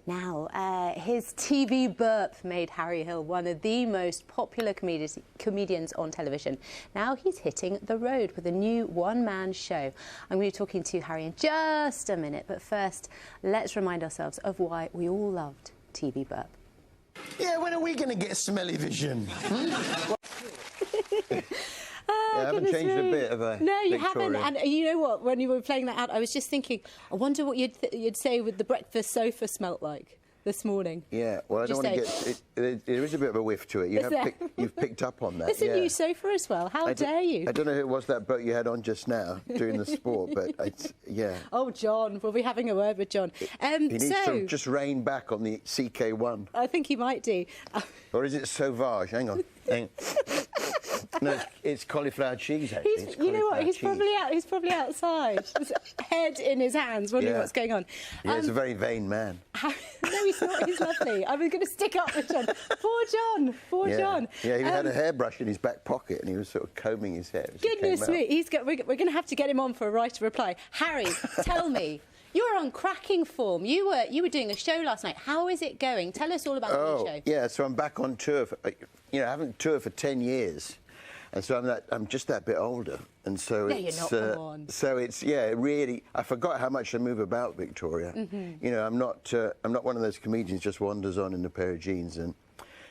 Now, his TV burp made Harry Hill one of the most popular comedians on television. Now he's hitting the road with a new one-man show. I'm going to be talking to Harry in just a minute, but first, let's remind ourselves of why we all loved TV burp. Yeah, when are we going to get smelly vision? I haven't changed a bit, have I? No, you Victoria? haven't. And you know what? When you were playing that out, I was just thinking, I wonder what you'd say with the breakfast sofa smelt like this morning. Yeah, well, I don't want to get... There is a bit of a whiff to it. You've picked up on that. It's a new sofa as well. How dare you? I don't know who it was that boat you had on just now doing the sport, but yeah. Oh, John. We'll be having a word with John. He needs to just rein back on the CK1. I think he might do. Or is it Sauvage? Hang on. No, it's cauliflower cheese, actually. You know what? He's probably outside. His head in his hands, wondering what's going on. Yeah, he's a very vain man. No, he's not. He's lovely. I was going to stick up with John. Poor John. Poor John. Yeah, he had a hairbrush in his back pocket and he was sort of combing his hair. Goodness me. We're going to have to get him on for a right to reply. Harry, tell me. You're on cracking form. You were doing a show last night. How is it going? Tell us all about the new show. Yeah, so I'm back on tour. I haven't toured for 10 years. And so I'm just that bit older, and so no, you're not. Come on. So it's really. I forgot how much I move about, Victoria. Mm-hmm. You know, I'm not one of those comedians just wanders on in a pair of jeans, and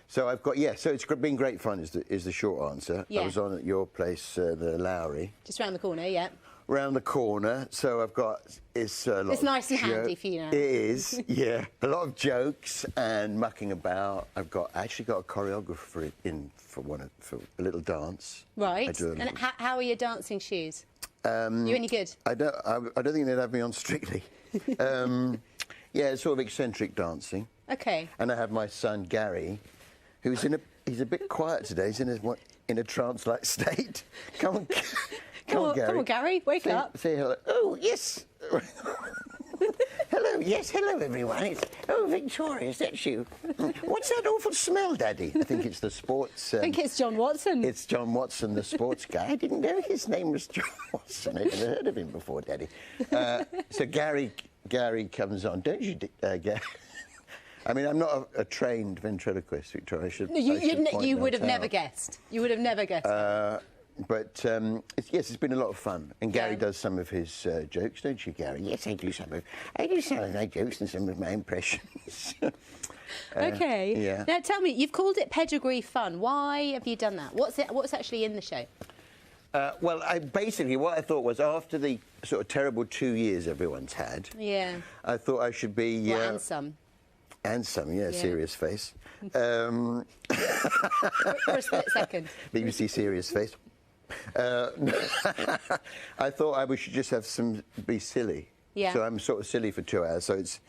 so I've got So it's been great fun. Is the short answer. Yeah. I was on at your place, the Lowry. Just round the corner, yeah. Round the corner, so I've got it's nice and handy for you now. It is, yeah. A lot of jokes and mucking about. I've actually got a choreographer in for a little dance. Right. And how are your dancing shoes? You any good? I don't think they'd have me on Strictly. Yeah, it's sort of eccentric dancing. Okay. And I have my son Gary, who's he's a bit quiet today. He's in a trance-like state. Come on. Come on, Gary, wake up. Say hello. Oh, yes. Hello, yes, hello, everyone. Victoria, is that you? What's that awful smell, Daddy? I think it's the sports... I think it's John Watson. It's John Watson, the sports guy. I didn't know his name was John Watson. I'd never heard of him before, Daddy. So Gary comes on. Don't you, Gary? I mean, I'm not a trained ventriloquist, Victoria. You would have never guessed. You would have never guessed. But it's been a lot of fun, and Gary does some of his jokes, don't you, Gary? Yes, I do some of my jokes and some of my impressions. Okay. Yeah. Now tell me, you've called it Pedigree Fun. Why have you done that? What's actually in the show? Well, what I thought was after the sort of terrible 2 years everyone's had. Yeah. I thought I should be. And some. And some, serious face. For a split second. BBC serious face. I thought we should just have be silly. Yeah. So I'm sort of silly for 2 hours. So it's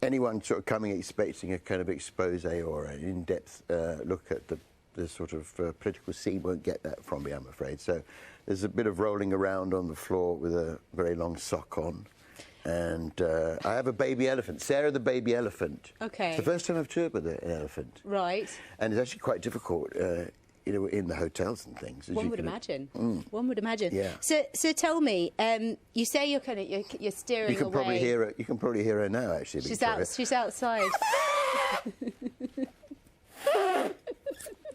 anyone sort of coming expecting a kind of expose or an in-depth look at the sort of political scene won't get that from me, I'm afraid. So there's a bit of rolling around on the floor with a very long sock on. And I have a baby elephant, Sarah the baby elephant. Okay. It's the first time I've toured with an elephant. Right. And it's actually quite difficult, in the hotels and things. One would imagine. One would imagine. Yeah. So tell me, you say you're steering away. You can probably hear her now, actually. She's outside.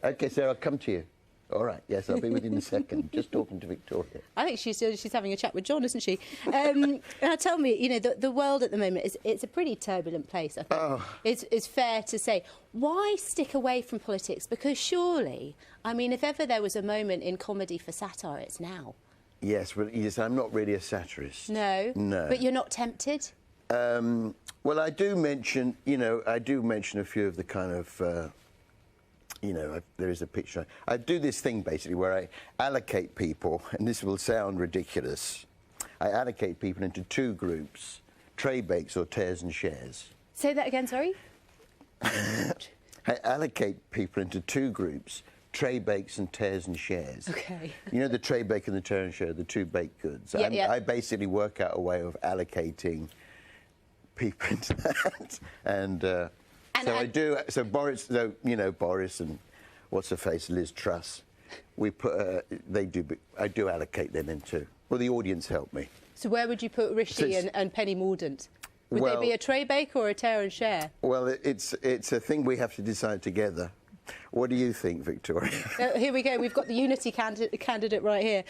Okay, Sarah, I'll come to you. All right, yes, I'll be with you in a second. Just talking to Victoria. I think she's having a chat with John, isn't she? Now tell me, the world at the moment it's a pretty turbulent place, I think. Oh. It's fair to say. Why stick away from politics? Because surely, I mean, if ever there was a moment in comedy for satire, it's now. Yes, I'm not really a satirist. No? No. But you're not tempted? Well, I do mention a few of the kind of... there is a picture. I do this thing, basically, where I allocate people, and this will sound ridiculous. I allocate people into 2 groups, tray bakes or tears and shares. Say that again, sorry? I allocate people into 2 groups, tray bakes and tears and shares. Okay. You know the tray bake and the tear and share, the 2 baked goods? Yeah, I basically work out a way of allocating people into that. I do. So Boris, Boris and what's her face, Liz Truss. We put. I do allocate them into. Well, the audience help me. So where would you put Rishi and Penny Mordaunt? Would Well- they be a tray bake or a tear and share? Well, it's a thing we have to decide together. What do you think, Victoria? Here we go. We've got the Unity candidate right here.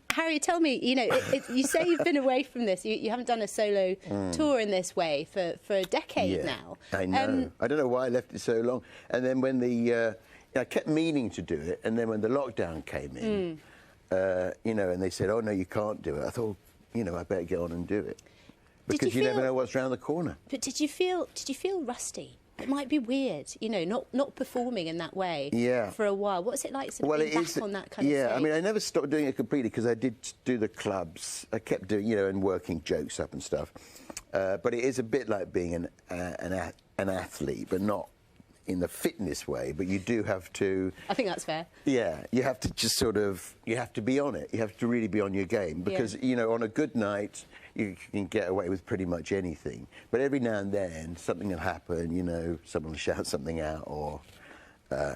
Harry, tell me, you know, you say you've been away from this. You haven't done a solo tour in this way for a decade now. I know. I don't know why I left it so long. And then when I kept meaning to do it, and then when the lockdown came in, you know, and they said, "Oh no, you can't do it," I thought, you know, I better get on and do it because you never know what's round the corner. But did you feel rusty? It might be weird, you know, not performing in that way for a while. What's it like sort of being back on that kind of stage? Yeah, I mean, I never stopped doing it completely because I did do the clubs. I kept doing, you know, and working jokes up and stuff. But it is a bit like being an athlete, but not in the fitness way. But you do have to... I think that's fair. Yeah, you have to just sort of... You have to be on it. You have to really be on your game because, you know, on a good night... You can get away with pretty much anything, but every now and then something will happen. You know, someone will shout something out, or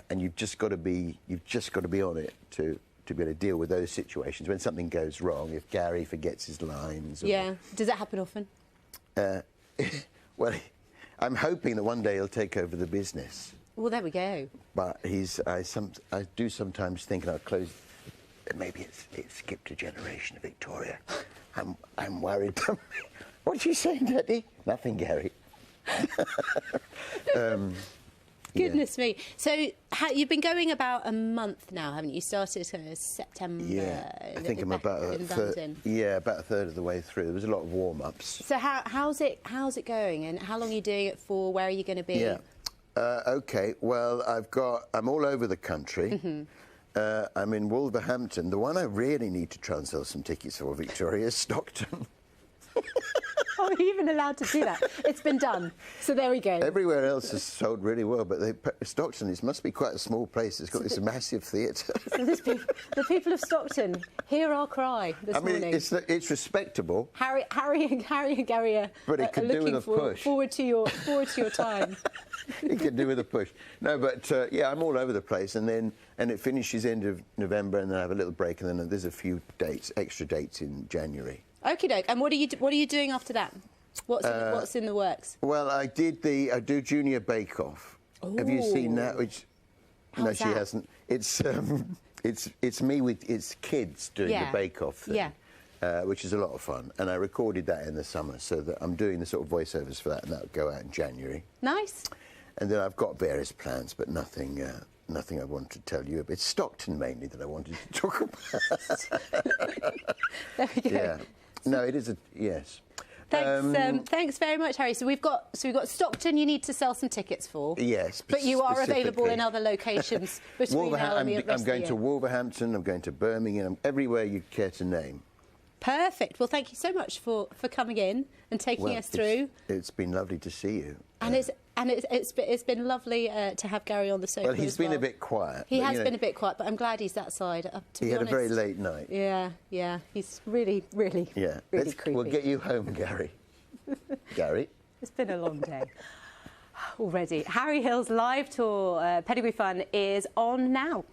and you've just got to be on it to be able to deal with those situations when something goes wrong. If Gary forgets his lines, or, Does that happen often? Well, I'm hoping that one day he'll take over the business. Well, there we go. But I do sometimes think, and I'll close. Maybe it's skipped a generation, Victoria. I'm worried. What's she saying, Daddy? Nothing, Gary. Goodness me. So you've been going about a month now, haven't you? Started September. Yeah, I think I'm about a third of the way through. There was a lot of warm-ups. So how's it going, and how long are you doing it for? Where are you going to be? Yeah. Okay. Well, I'm all over the country. I'm in Wolverhampton. The one I really need to try and sell some tickets for, Victoria, is Stockton. Oh, are you even allowed to do that? It's been done. So there we go. Everywhere else has sold really well, but Stockton, it must be quite a small place. It's got this massive theatre. So the people of Stockton, hear our cry this morning. It's respectable. Harry and Gary are, but it could do with a push. Forward to your time. It could do with a push. No, but yeah, I'm all over the place, and it finishes end of November, and then I have a little break, and then there's a few extra dates in January. Okie doke. And what are you doing after that? What's in the works? Well, I do Junior Bake Off. Ooh. Have you seen that? How's she that? hasn't. It's me with kids doing the Bake Off thing. Which is a lot of fun, and I recorded that in the summer, so that I'm doing the sort of voiceovers for that, and that'll go out in January. Nice. And then I've got various plans, but nothing I want to tell you about. It's Stockton mainly that I wanted to talk about. There we go. Yeah. No, it is yes. Thanks very much, Harry. So we've got Stockton. You need to sell some tickets for. Yes, but you are available in other locations between now and the rest of the year. I'm going to Wolverhampton. I'm going to Birmingham. Everywhere you care to name. Perfect. Well, thank you so much for coming in and taking us through. It's been lovely to see you. And it's been lovely to have Gary on the sofa. Well, he's been a bit quiet. He has been a bit quiet, but I'm glad he's that side. He had a very late night. Yeah. He's really creepy. We'll get you home, Gary. Gary. It's been a long day already. Harry Hill's live tour, Pedigree Fun, is on now.